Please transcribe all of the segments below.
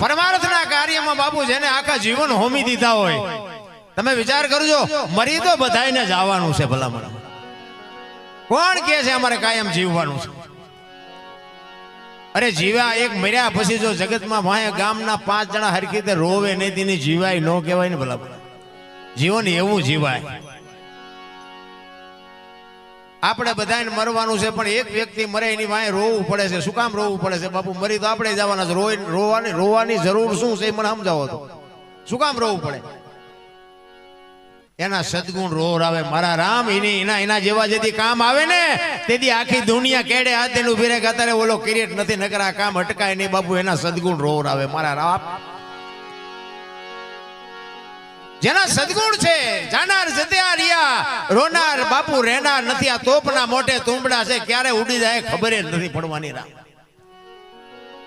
પરમાર્થના કાર્યમાં બાપુ જેને આખા જીવન હોમી દીધા હોય, તમે વિચાર કરજો, મરી તો બધાને જવાનું છે ભલામણ. કોણ કે છે અમારે કાયમ જીવવાનું છે? અરે જીવ્યા એક મર્યા પછી જો જગતમાં ભાઈ ગામના 5 જણા હરખી રીતે રોવે નહીં તેની જીવાય ન કહેવાય ને ભલામણ. જીવન એવું જીવાય. આપણે બધાને મરવાનું છે, પણ એક વ્યક્તિ મરે એની વાંહે રોવું પડે છે. શું કામ રોવું પડે છે બાપુ? મરી તો આપણે જવાના છે. રોવાની જરૂર શું છે મને સમજાવો તો. શું કામ રોવું પડે? એના સદગુણ રોર આવે મારા રામ. એના જેવા જેથી કામ આવે ને તેથી આખી દુનિયા કેડે હાથે નું ફિરે અત્યારે ઓલો ક્રિએટ નથી, નકર આ કામ અટકાય નહીં બાપુ. એના સદગુણ રોર આવે મારા રામ. જેના સદગુણ છે જાનાર જત્યા રિયા, રોનાર બાપુ રહેનાર નથી. આ તોપના મોટે તુંબડા છે, ક્યારે ઉડી જાય ખબર જ નથી પડવાની. રામ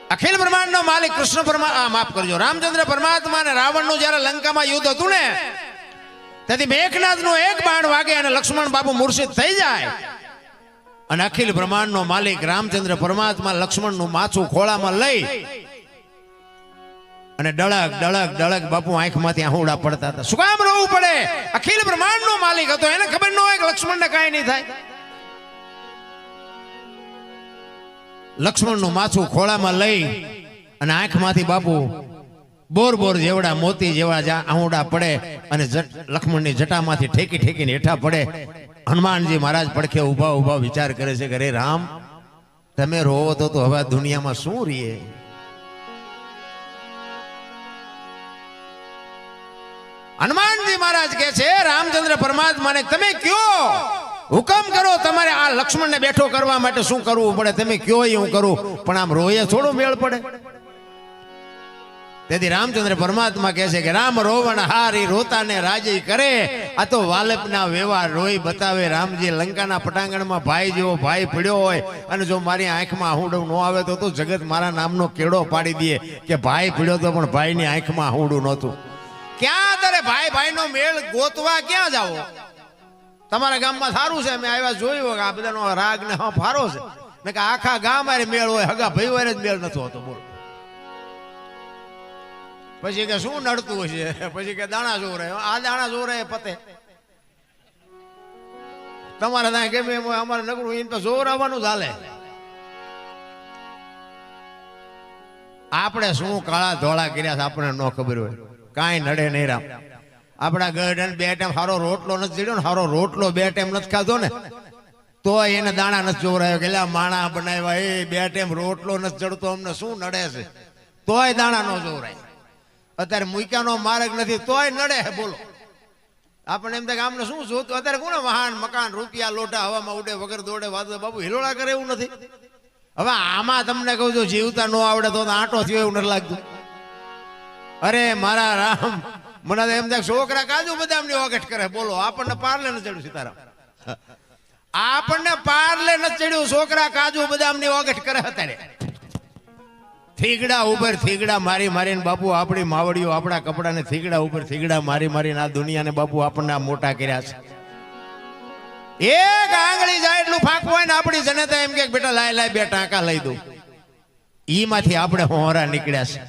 અખિલ બ્રહ્માંડ નો માલિક કૃષ્ણ માફ કરજો, રામચંદ્ર પરમાત્મા ને રાવણ નું જયારે લંકામાં યુદ્ધ હતું ને, તેથી મેઘનાથ નું એક બાણ વાગે અને લક્ષ્મણ બાપુ મૂર્છિત થઈ જાય, અને અખિલ બ્રહ્માંડ નો માલિક રામચંદ્ર પરમાત્મા લક્ષ્મણ નું માથું ખોળામાં લઈ અને ડળક ડળક ડળક બાપુ આંખમાંથી આહુડા પડતા હતા. શું કામ રોવું પડે? અખિલ બ્રહ્માંડ નો માલિક હતો, એને ખબર ન હોય કે લક્ષ્મણ ને કાંઈ નહીં થાય. લક્ષ્મણ નું માથું ખોળામાં લઈ અને આંખમાંથી બાપુ બોર બોર જેવડા મોતી જેવા આહુડા પડે અને લક્ષ્મણની જટામાંથી ઠેકી ઠેકીને હેઠા પડે. હનુમાનજી મહારાજ પડખે ઉભા ઉભા વિચાર કરે છે કે અરે રામ, તમે રોવો તો હવે દુનિયામાં શું રીએ? હનુમાનજી મહારાજ કે છે રામચંદ્ર પરમાત્માને, તમે કયો હુકમ કરો, તમારે આ લક્ષ્મણને બેઠો કરવા માટે શું કરવું પડે? તમે કયો એ હું કરું, પણ આમ રોયે થોડો મેળ પડે. તેથી રામચંદ્ર પરમાત્મા કહે છે કે રામ રોવણ હારી રોતાને રાજી કરે. આ તો વાલપના વ્યવહાર રોઈ બતાવે. રામજી લંકાના પટાંગણમાં ભાઈ જેવો ભાઈ પડ્યો હોય અને જો મારી આંખમાં આહુડું ન આવે તો જગત મારા નામનો કેળો પાડી દે કે ભાઈ પડ્યો તો પણ ભાઈની આંખમાં આહુડું નહોતું. ક્યાં તારે ભાઈ ભાઈ નો મેળ ગોતવા ક્યાં જાવો? તમારા ગામમાં સારું છે, અમે આવ્યા જોયું કે આ બધાનો રાગ ને ફારો છે ને કે આખા ગામ આરે મેળ હોય, હગા ભાઈ હોય જ મેળ નથી હોતો. બોલો પછી કે શું નડતું હશે? પછી કે દાણા જોર આ દાણા જોર પતે. તમારે ત્યાં કેમ એમ હોય, અમારે નકરું એમ તો જોર આવવાનું જ હાલે. આપણે શું કાળા ધોળા કર્યા છે આપણને ન ખબર હોય, કાંઈ નડે નહીં. રામ આપણા ગઢ 2 ટાઈમ સારો રોટલો નથી ચડ્યો ને, સારો રોટલો 2 ટાઈમ નથી ખાધો ને તો એને દાણા નથી જોરાયો કે માણા બનાવ્યા એ 2 ટાઈમ રોટલો નથી ચડતો, અમને શું નડે છે? તોય દાણા ન જોરાય. અત્યારે મૂક્યાનો માર્ગ નથી તોય નડે. બોલો આપણે એમ થાય કે આમને શું જોતું? અત્યારે કોને વાહન મકાન રૂપિયા લોટા હવામાં ઉડે વગર દોડે વાતો બાપુ હિલોળા કરે એવું નથી. હવે આમાં તમને કહું છું, જીવતા ન આવડે તો આંટો થયો એવું નથી લાગતું. અરે મારા રામ, મને એમ થાય છોકરા કાજુ બદામની ઓગટ કરે. બોલો આપણને પાર્લે ન ચડ્યું સીતારામ, આપણને પાર્લે ન ચડ્યું, છોકરા કાજુ બદામની ઓગટ કરે. અત્યારે થીગડા ઉપર થીગડા મારી મારીને બાપુ આપણી માવડીઓ આપણા કપડાને થીગડા ઉપર થીગડા મારી મારીને આ દુનિયાને બાપુ આપણને મોટા કર્યા છે. એક આંગળી જાય એટલું ફાંકવું હોય ને આપણી જનતા એમ કે બેટા લાય લાય 2 ટાંકા લઈ દઉં. ઈમાંથી આપણે હોરા નીકળ્યા છે.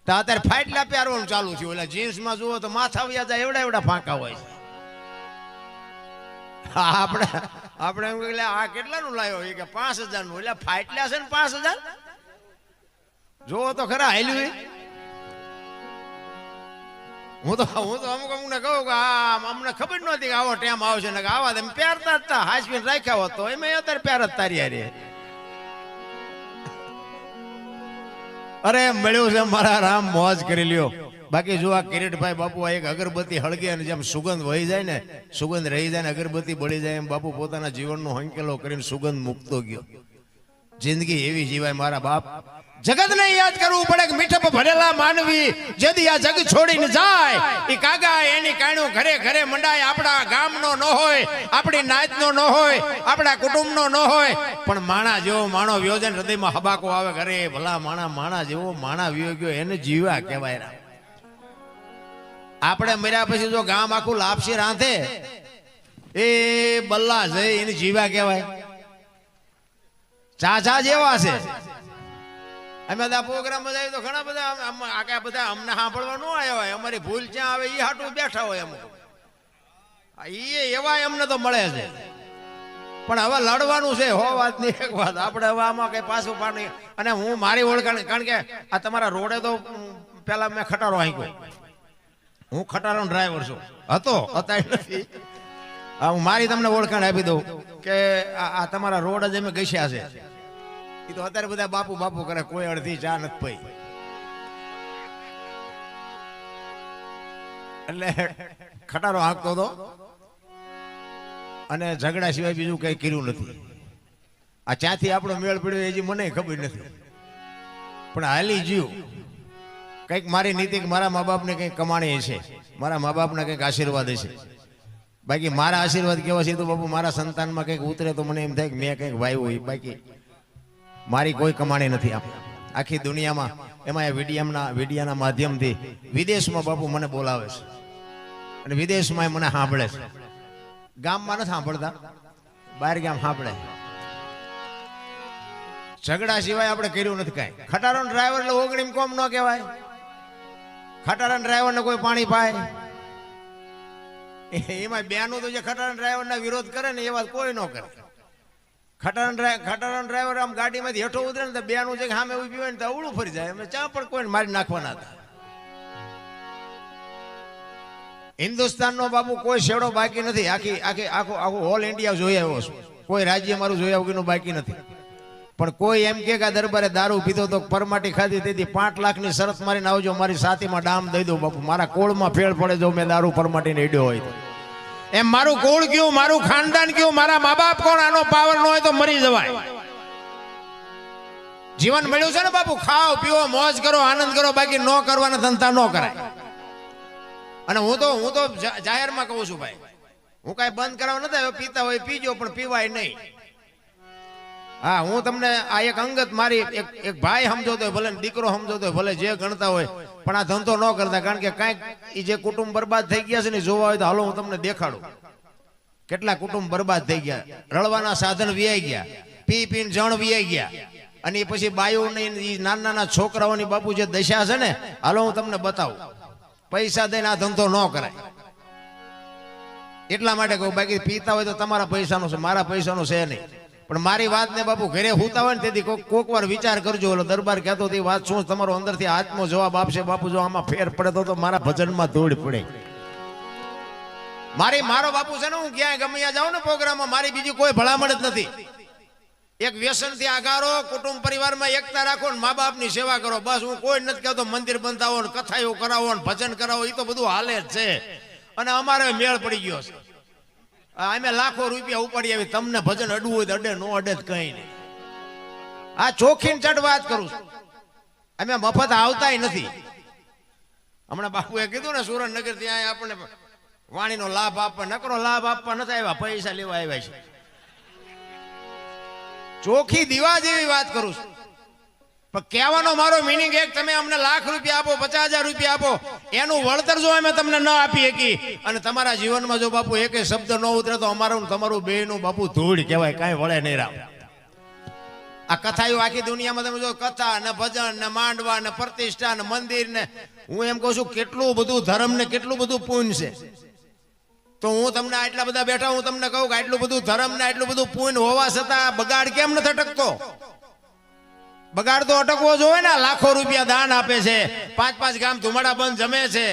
તો અત્યારે ફાટલા પહેરવાનું ચાલુ થયું. એટલે જીન્સમાં જુઓ તો માથા વ્યા જાય એવડા એવડા ફાંકા હોય. આપણે એમ કે આ કેટલાનું લાવ્યો? એ કે 5000 નું. એટલે ફાટલા છે ને 5000 જોવો તો ખરા હાલ્યું. હું તો અમુક અમુક ને કહું કે અમને ખબર નહોતી કે આવો ટાઈમ આવશે ને આવા તમે પહેરતા જ હતા, હાસવીને રાખ્યા હોત તો એમ અત્યારે પહેર જ તારી હારે. અરે મળ્યું છે મારા રામ, મોજ કરી લ્યો. બાકી જો આ કિરીટભાઈ બાપુ એક અગરબત્તી હળગે અને જેમ સુગંધ વહી જાય ને, સુગંધ રહી જાય ને અગરબત્તી બળી જાય, એમ બાપુ પોતાના જીવનનો હંકેલો કરીને સુગંધ મૂકતો ગયો. જિંદગી એવી જીવાય મારા બાપ. જગત ને યાદ કરવું પડે કે મીઠપ ભરેલા માનવી જેદી આ જગ છોડીને જાય એ કાગા એની કાણું ઘરે ઘરે મંડાય. આપણા ગામનો ન હોય, આપણી નાતનો ન હોય, આપણા કુટુંબનો ન હોય, પણ માણા જેવો માણો વ્યો જાય હૃદયમાં હબાકો આવે ઘરે. ભલા માણા જેવો માણા વ્યો ગયો એને જીવા કહેવાય. આપણે મર્યા પછી જો ગામ આખું લાપસી રાંધે એ બલ્લા જઈ એને જીવા કહેવાય. ચાચા જેવા છે અમે આ પ્રોગ્રામમાં જાય તો ઘણા બધા બધા અમને સાંભળવા ન આવ્યા હોય, અમારી ભૂલ ક્યાં આવે એ હાટું બેઠા હોય અમુક. એ એવા એમને તો મળે છે, પણ હવે લડવાનું છે. હો વાત ની એક વાત, આપણે હવે આમાં કઈ પાછું પાણી. અને હું મારી ઓળખાણ, કારણ કે આ તમારા રોડે તો પેલા મેં ખટારો હાંક્યો. હું ખટારો ડ્રાઈવર છું, હતો અત્યારે નથી. હું મારી તમને ઓળખાણ આપી દઉં કે આ તમારા રોડ જ અમે ઘસ્યા છે. એ તો અત્યારે બધા બાપુ બાપુ કરે, કોઈ અડધી ચા નથી પઈ. એટલે ખટારો હાંકતો હતો અને ઝઘડા સિવાય બીજું કઈ કર્યું નથી. આ ચાથી આપણો મેળ પડ્યો એ મને ખબર નથી, પણ હાલી જીવ કંઈક મારી નીતિ, મારા મા બાપને કંઈક કમાણી છે, મારા મા બાપના કંઈક આશીર્વાદ છે. બાકી મારા આશીર્વાદ કેવા છે તો બાપુ મારા સંતાનમાં કંઈક ઉતરે તો મને એમ થાય કે મેં કંઈક વાવ્યું હોય. બાકી મારી કોઈ કમાણી નથી આખી દુનિયામાં. એમાં એ વિડિયાના માધ્યમથી વિદેશમાં બાપુ મને બોલાવે છે, અને વિદેશમાં મને સાંભળે છે. ગામમાં નથી સાંભળતા, બહાર ગામ સાંભળે. ઝઘડા સિવાય આપણે કર્યું નથી કાંઈ. ખટારો ડ્રાઈવર એટલે ઓગણીમ કોમ ન કહેવાય. ખટારા ડ્રાઈવર ને કોઈ પાણી પાય એમાં બેનું તો જે ખટારા ડ્રાઈવર ના વિરોધ કરે ને એ વાત કોઈ ન કરે. ખટારા ડ્રાઈવર આમ ગાડીમાંથી હેઠો ઉતરે ને તો બેનું જે સામે ઉભી હોય ને તો અવળું ફરી જાય. અમે ચા પણ કોઈને મારી નાખવાના હતા. હિન્દુસ્તાનનો બાબુ કોઈ શેડો બાકી નથી. આખું ઓલ ઇન્ડિયા જોઈ આવ્યો છું, કોઈ રાજ્ય મારું જોયા વગરનું બાકી નથી. પણ કોઈ એમ કે દરબારે દારૂ પીધો તો પરમાટી ખાધી, તેથી 5 લાખની શરત મારીને આવજો, મારી સાતીમાં ડામ દઈ દો બાપુ. મારા કોળમાં ફેર પડે જો મેં દારૂ પરમાટીને ઈડ્યો હોય તો. એમ મારું કોળ કયું, મારું ખાનદાન કયું, મારા મા બાપ કોણ, આનો પાવર ન હોય તો મરી જવાય. જીવન મળ્યું છે ને બાપુ, ખાઓ પીવો મોજ કરો આનંદ કરો, બાકી ન કરવાના ધંધા ન કરાય. અને હું તો જાહેરમાં કહું છું ભાઈ, હું કઈ બંધ કરાવવા નથી. પીતા હોય પીજો, પણ પીવાય નહીં. હા, હું તમને આ એક અંગત મારી એક ભાઈ સમજોતો હોય ભલે, દીકરો સમજોતો હોય ભલે, જે ગણતા હોય, પણ આ ધંધો ન કરતા. કારણ કે કાંઈક એ જે કુટુંબ બરબાદ થઈ ગયા છે ને જોવા હોય તો હાલો હું તમને દેખાડું કેટલા કુટુંબ બરબાદ થઈ ગયા. રળવાના સાધન વિયાઈ ગયા, પી પીને જણ વિયાઈ ગયા, અને એ પછી બાયુની નાના છોકરાઓની બાપુ જે દશા છે ને, હાલો હું તમને બતાવું. પૈસા દઈને આ ધંધો ન કરાય, એટલા માટે કહું. બાકી પીતા હોય તો તમારા પૈસાનો છે, મારા પૈસાનો છે નહીં. પણ મારી વાત ને બાપુ ઘરે હુતા હોય ને તેથી કોક વાર વિચાર કરજો. ઓલો દરબાર કહેતો તે વાત શું તમારો અંદરથી આત્મો જવાબ આપશે બાપુ. જો આમાં ફેર પડે તો મારા ભજનમાં ધૂળ પડે. મારો બાપુ છે ને, હું ક્યાંય ગમે ત્યાં જાઉં ને પ્રોગ્રામમાં, મારી બીજી કોઈ ભલામણ જ નથી. એક વ્યસન થી આગારો, કુટુંબ પરિવારમાં એકતા રાખો ને મા બાપની સેવા કરો, બસ. હું કોઈ નથી કહેતો મંદિર બંધાવો ને કથાઓ કરાવો ને ભજન કરાવો, એ તો બધું હાલે જ છે. અને અમારે મેળ પડી ગયો છે. અમે લાખો રૂપિયા ઉપાડી આવી, તમને ભજન અડવું હોય તો અડે, નો અડે જ કઈ નહીં. આ ચોખીન ચટ વાત કરું છું. અમે મફત આવતા નથી. હમણાં બાપુએ કીધું ને સુરેન્દ્રનગર ત્યાં આપણને વાણીનો લાભ આપવા, નકરો લાભ આપવા નથી આવ્યા, પૈસા લેવા આવ્યા છે. ચોખી દીવા જેવી વાત કરું છું. પણ કહેવાનો મારો મિનિંગ એક, તમે અમને લાખ રૂપિયા આપો, 50,000 રૂપિયા આપો, એનું વળતર જો અમે તમને ન આપી શકી અને તમારા જીવનમાં જો બાપુ એક શબ્દ ન ઉતરે તો અમારું તમારું બેનું બાપુ ધૂળ કહેવાય, કાંઈ વળે નહીં રામ. આ કથાઓ આખી દુનિયામાં તમે જો કથા ને ભજન ને માંડવા ને પ્રતિષ્ઠા ને મંદિર ને, હું એમ કહું છું કેટલું બધું ધર્મ ને કેટલું બધું પુણ્ય છે. તો હું તમને આટલા બધા બેઠા, હું તમને કહું કે આટલું બધું ધર્મ ને આટલું બધું પુણ્ય હોવા છતાં બગાડ કેમ નથી અટકતો? બગાડ તો અટકવો જોઈએ ને. લાખો રૂપિયા દાન આપે છે, 5 ગામ ધુમાડા બંધ જમે છે,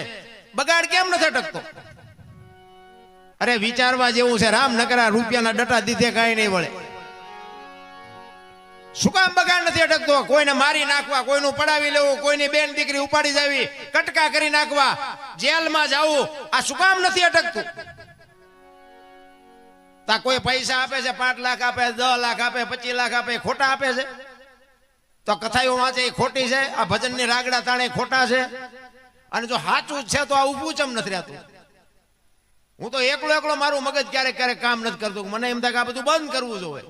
બગાડ કેમ નથી અટકતો? અરે વિચારવા જેવું છે. રામ નકરા રૂપિયાના ડટા દીધે કાંઈ નહીં વળે. શું કામ બગાડ નથી અટકતો? કોઈને મારી નાખવા, કોઈનું પડાવી લેવું, કોઈની બેન દીકરી ઉપાડી જાવી, કટકા કરી નાખવા, જેલમાં જવું, આ શું કામ નથી અટકતું? તા કોઈ પૈસા આપે છે, 5 લાખ આપે, 10 લાખ આપે, 25 લાખ આપે, ખોટા આપે છે. તો કથાઓ વાંચે એ ખોટી છે, આ ભજનની રાગડા તાણે ખોટા છે. અને જો સાચું છે તો આ ઊભું ચમ નથી રહેતું? હું તો એકલો મારું મગજ ક્યારેક કામ નથી કરતું. મને એમ થાય કે આ બધું બંધ કરવું જોઈએ.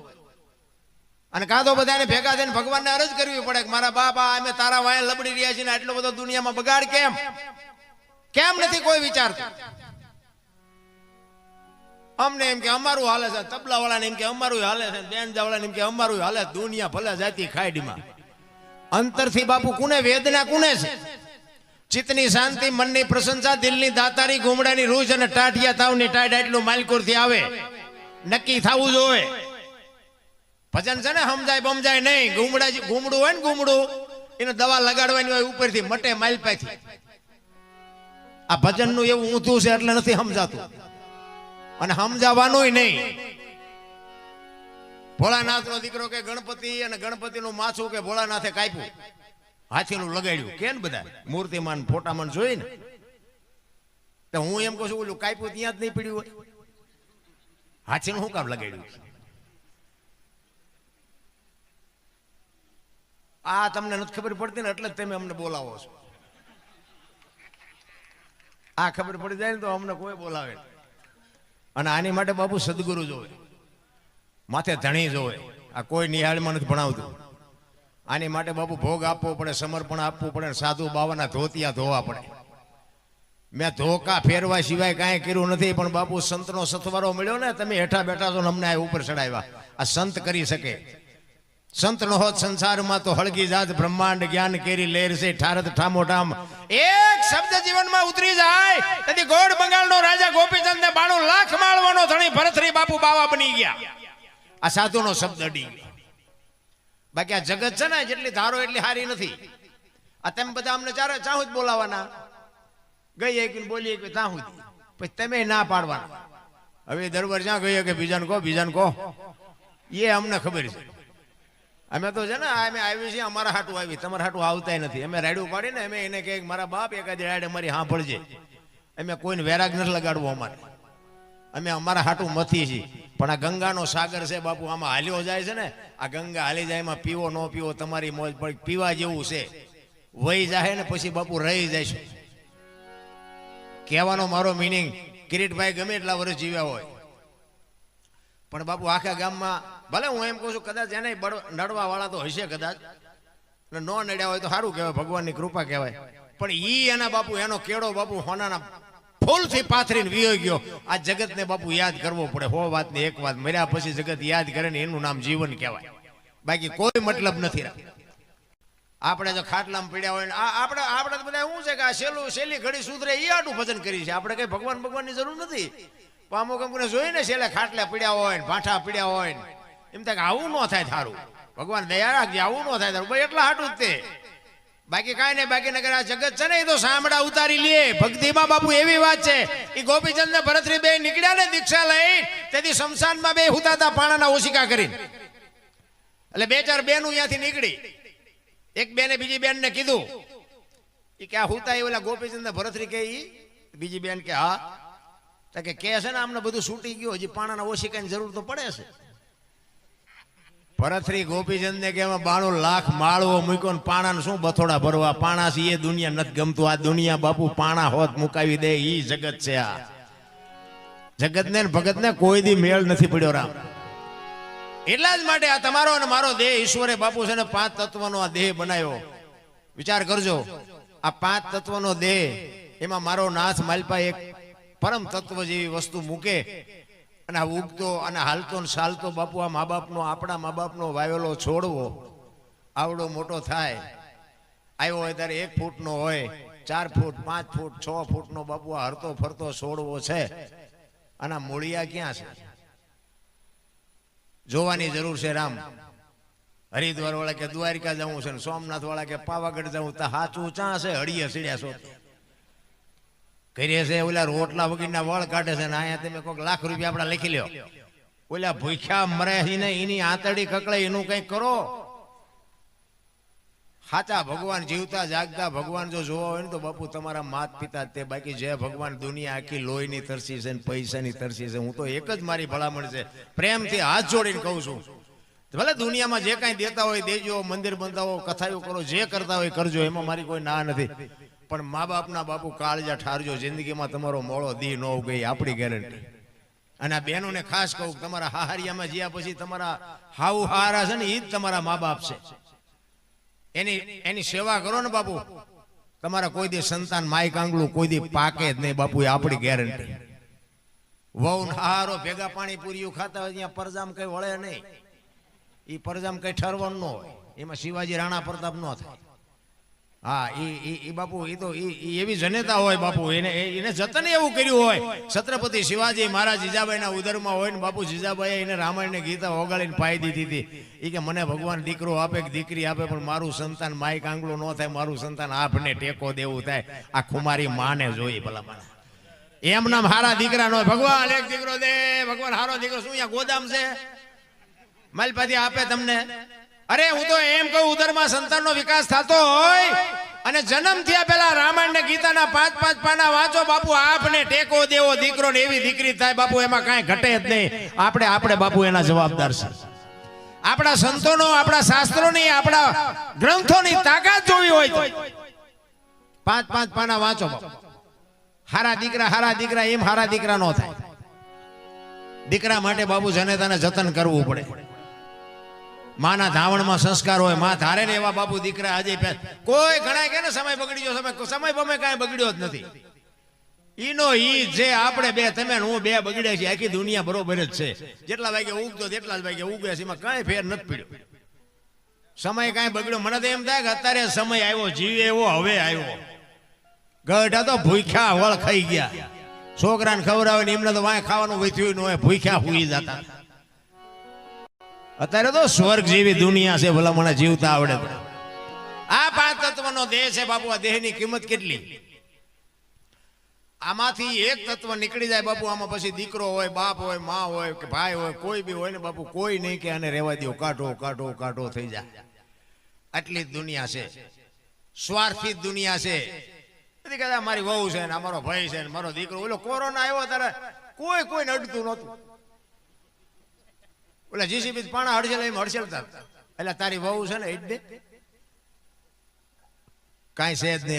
અને કાં તો બધાને ભેગા થઈને ભગવાનને અરજ કરવી પડે કે મારા બાપા, અમે તારા વાય લબડી રહ્યા છીએ ને આટલો બધો દુનિયામાં બગાડ કેમ નથી કોઈ વિચારતું? અમને એમ કે અમારું હાલે છે, તબલા વાળાને એમ કે અમારું હાલે છે, બેન વાળાને એમ કે અમારું હાલે. દુનિયા ભલે જાતી ખાડીમાં, અંતરથી બાપુ કુને વેદના કુને છે? ચિત્તની શાંતિ, મનની પ્રશંસા, દિલની દાતારી, ગુમડાની રૂજ અને ટાઢિયા તાવની ટાઢ એટલું માલકુરથી આવે. નક્કી થવું જોઈએ. ભજન છે ને સમજાય બમજાય નહીં. ગુમડું હોય ને ગુમડું, એને દવા લગાડવાની હોય ઉપરથી મટે માલપાથી. આ ભજનનું એવું ઊંધું છે એટલે નથી સમજાતું અને સમજાવવાનું નહીં. ભોળાનાથ નો દીકરો કે ગણપતિ, અને ગણપતિનું માથું કે ભોળાનાથે કાપ્યું, હાથીનું લગાડ્યું. કે ને બધા મૂર્તિમાન ફોટામાન જોઈ ને, તો હું એમ કહું છું ઓલું કાપ્યું ત્યાં જ નહીં પીડ્યું હોય, હાથીનું શું કામ લગાડ્યું? આ તમને નથી ખબર પડતી ને એટલે જ તમે અમને બોલાવો છો. આ ખબર પડી જાય ને તો અમને કોઈ બોલાવે. અને આની માટે બાપુ સદગુરુ જોવે, માથે ધણી જોવે. આ કોઈ નિહાળમાં નથી ભણાવતું. આની માટે બાપુ ભોગ આપવો પડે, સમર્પણ આપવું પડે, સાધુ બાવાના ધોતિયા ધોવા પડે. મેં ધોકા ફેરવા સિવાય કાંઈ કર્યું નથી, પણ બાપુ સંતનો સથવારો મળ્યો ને, તમે હેઠા બેઠા છો ને અમને આ ઉપર ચડાવ્યા. આ સંત કરી શકે. સંત નો હોત સંસારમાં તો હળગી જાત બ્રહ્માંડ, જ્ઞાન કેરી લેર છે ઠારત ઠામો ઠામ. એક શબ્દ જીવનમાં ઉતરી જાય તેથી ગોળ બંગાળનો રાજા ગોપીચંદ ને 92 લાખ માળવાનો ધણી ભરતરી બાપુ બાવા બની ગયા. આ સાધુનો શબ્દ અડી ગયો. બાકી આ જગત છે ને, જેટલી ધારો એટલી હારી નથી. આ તેમ બધા અમને ચાહું જ બોલાવાના, ગઈ એક બોલીએ કે ચાહું જ, પછી તમે ના પાડવાના. હવે દરબાર જ્યાં ગઈ કે બીજાને કહો એ અમને ખબર છે. અમે તો છે ને અમે આવી છીએ અમારા હાટું આવી, તમારા હાટું આવતા નથી. અમે રાડ્યું પાડીને અમે એને કહે મારા બાપ એકાદી રાડ અમારી સાંભળજે. અમે કોઈને વેરાગ નથી લગાડવો અમારે. અમે અમારા હાટું મથી છીએ. પણ આ ગંગાનો સાગર છે બાપુ, આમાં હાલ્યો જાય છે ને, આ ગંગા હાલી જાય, એમાં પીવો ન પીવો તમારી મોજ, પણ પીવા જેવું છે. વહી જાય ને પછી બાપુ રહી જાય છે. કહેવાનો મારો મિનિંગ, કિરીટભાઈ ગમે એટલા વર્ષ જીવ્યા હોય પણ બાપુ આખા ગામમાં, ભલે હું એમ કહું છું કદાચ એને નડવા વાળા તો હશે કદાચ, ન નડ્યા હોય તો સારું કહેવાય, ભગવાનની કૃપા કહેવાય. પણ ઈ એના બાપુ એનો કેળો બાપુ હોનાના ફૂલથી પાથરીને વિયો ગયો. આ જગતને બાપુ યાદ કરવો પડે. 100 વાતની એક વાત, મર્યા પછી જગત યાદ કરે ને એનું નામ જીવન કહેવાય. બાકી કોઈ મતલબ નથી રાખતો. આપણે જો ખાટલામાં પીડ્યા હોય ને આપણે બધા શું છે કે આ સહેલી ઘડી સુધરે એ આટલું ભજન કરી છે. આપણે કઈ ભગવાનની જરૂર નથી. અમુક અમુકને જોઈને છેલ્લે ખાટલા પીડ્યા હોય ને ભાઠા પીડ્યા હોય ને એમ થાય કે આવું ન થાય થારું, ભગવાન દયા રાખજે, આવું ન થાય તારું. એટલા હાટું જ તે, બાકી કાંઈ નહીં. બાકી નગર આ જગત છે ને એ તો સાંભળા ઉતારી લે. ભક્તિમાં બાપુ એવી વાત છે, એ ગોપીચંદ ને ભરતરી બે નીકળ્યા ને દીક્ષા લઈ, તેથી શમશાનમાં બે હુતાતા પાણાના ઓશિકા કરીને. એટલે 2-4 બેનું ત્યાંથી નીકળી. એક બેને બીજી બેન ને કીધું કે આ હુતા એ ઓલા ગોપીચંદ ને ભરતરી કે, બીજી બેન કે હા, કે છે ને અમને બધું છૂટી ગયું, હજી પાણાના ઓશિકાની જરૂર તો પડે છે. ભરતરી ગોપીચંદ ને કે 92 લાખ માળવો મૂક્યો ને પાણાને શું બથોડા ભરવા? પાણા છે એ દુનિયા નથી ગમતું. આ દુનિયા બાપુ પાણા હોત મુકાવી દે ઈ જગત છે. આ જગત ને ભગત ને કોઈ દી મેળ નથી પડ્યો રામ. એટલા જ માટે આ તમારો અને મારો દેહ ઈશ્વરે બાપુ છે ને 5 તત્વનો આ દેહ બનાવ્યો. વિચાર કરજો, આ 5 તત્વનો દેહ, એમાં મારો નાથ માલપા એક પરમ તત્વ જેવી વસ્તુ મૂકે અને આ ઉગતો અને હાલતો ને ચાલતો બાપુ આ મા બાપનો, આપણા મા બાપનો વાવેલો છોડવો આવડો મોટો થાય. આવ્યો હોય ત્યારે 1 ફૂટનો હોય, 4 ફૂટ, 5 ફૂટ, 6 ફૂટનો બાપુ આ હરતો ફરતો છોડવો છે. અને મૂળિયા ક્યાં છે જોવાની જરૂર છે. રામ હરિદ્વાર વાળા કે દ્વારિકા જવું છે, સોમનાથ વાળા કે પાવાગઢ જવું, તો હાચું ચા છે હળીએ સીડ્યા છો કરીએ છે. ઓલા રોટલા વગરના વળ કાઢે છે ને અહીંયા તમે કોઈક લાખ રૂપિયા આપડા લખી લ્યો. ઓલા ભૂખ્યા મરે ને એની આંતડી કકળે એનું કંઈક કરો. સાચા ભગવાન, જીવતા જાગતા ભગવાન જો જોવા હોય ને તો બાપુ તમારા માત પિતા તે. બાકી જે ભગવાન દુનિયા આખી લોહીની તરસી છે ને પૈસાની તરસી છે, હું તો એક જ મારી ભલામણ છે, પ્રેમથી હાથ જોડીને કહું છું, ભલે દુનિયામાં જે કાંઈ દેતા હોય દેજો, મંદિર બંધાવો, કથાઓ કરો, જે કરતા હોય કરજો, એમાં મારી કોઈ ના નથી. પણ મા બાપના બાપુ કાળજા ઠારજો. જિંદગીમાં તમારો મોળો દી ન ઉગે આપણી ગેરંટી. અને આ બહેનોને ખાસ કહું, તમારા હાહરિયામાં જ્યાં પછી તમારા હાઉ હારા છે ને એ જ તમારા મા બાપ છે. એની સેવા કરો ને બાપુ, તમારા કોઈ દી સંતાન માય કાંગલું કોઈ દી પાકે જ નહીં બાપુ, એ આપણી ગેરંટી. વહુ હારો ભેગા પાણી પૂરીયું ખાતા હોય ત્યાં પરજામ કઈ વળે નહીં. એ પરજામ કઈ ઠરવાનું ન હોય. એમાં શિવાજી રાણા પ્રતાપ ન થાય. હા એ બાપુ એ તો એવી જનેતા હોય બાપુ, એને જતન એવું કર્યું હોય. છત્રપતિ શિવાજી મહારાજ જીજાબાઈના ઉદરમાં હોય ને બાપુ જીજાબાઈએ એને રામાયણ ને ગીતા ઓગાળીને પાઈ દીધી હતી. એ કે મને ભગવાન દીકરો આપે કે દીકરી આપે, પણ મારું સંતાન માય કાંગલો ન થાય, મારું સંતાન આપને ટેકો દેવું થાય. આ ખુમારી માને જોઈ ભલા મને. એમ નામ હારા દીકરા નો ભગવાન એક દીકરો દે, ભગવાન હારો દીકરો શું અહીંયા ગોદામ છે માલપાથી આપે તમને? અરે હું તો એમ કહું, ઉદરમાં સંતાનનો વિકાસ થતો હોય અને જન્મ થયા પહેલા રામાયણ ને ગીતાના 5-5 પાના વાંચો બાપુ, આપને ટેકો દેવો દીકરો ને એવી દીકરી થાય બાપુ, એમાં કાંઈ ઘટે જ નહીં. આપણે બાપુ એના જવાબદાર છે. આપણા સંતોનો, આપણા શાસ્ત્રોની, આપણા ગ્રંથોની તાકાત જોવી હોય તો 5-5 પાના વાંચો બાપુ. હારા દીકરા એમ હારા દીકરા નો થાય. દીકરા માટે બાપુ જનેતાને જતન કરવું પડે. માના ધાવણમાં સંસ્કાર હોય, માં ધારે ને એવા બાપુ દીકરા આજે કોઈ ઘણા કે ને સમય બગડી ગયો, સમય બમે કાંઈ બગડ્યો જ નથી. ઈનો ઈ જે આપણે બે, તમે હું બે બગડ્યા છીએ, આખી દુનિયા બરોબર જ છે. જેટલા વાગે ઉગતો તેટલા જ વાગે ઉગે છે, એમાં કાંઈ ફેર નથી પડ્યો. સમય કાંઈ બગડ્યો મને તો એમ થાય કે અત્યારે સમય આવ્યો, જીવે એવો હવે આવ્યો. ગઢા તો ભૂખ્યા વળ ખાઈ ગયા. છોકરાને ખવડાવે ને એમને તો વાંય ખાવાનું વધ્યું ન હોય, ભૂખ્યા હુઈ જતા. અત્યારે તો સ્વર્ગ જેવી દુનિયા છે, ભલા મને જીવતા આવડે તો. આ 5 તત્વનો દેહ છે બાપુ. આ દેહની કિંમત કેટલી? આમાંથી એક તત્વ નીકળી જાય બાપુ, આમાં પછી દીકરો હોય, બાપ હોય, માં હોય કે ભાઈ હોય, કોઈ બી હોય ને બાપુ, કોઈ નહીં કે આને રહેવા દો, કાઢો થઈ જાય. આટલી જ દુનિયા છે, સ્વાર્થી જ દુનિયા છે. નથી કહેતા મારી વહુ છે ને અમારો ભાઈ છે ને મારો દીકરો. ઓલો કોરોના આવ્યો ત્યારે કોઈને અડતું નહોતું. ઓલા જીસીબી પાણા હડસેલતા, એટલે તારી વહુ છે ને એ જ દે, કાંઈ છે જ નહીં.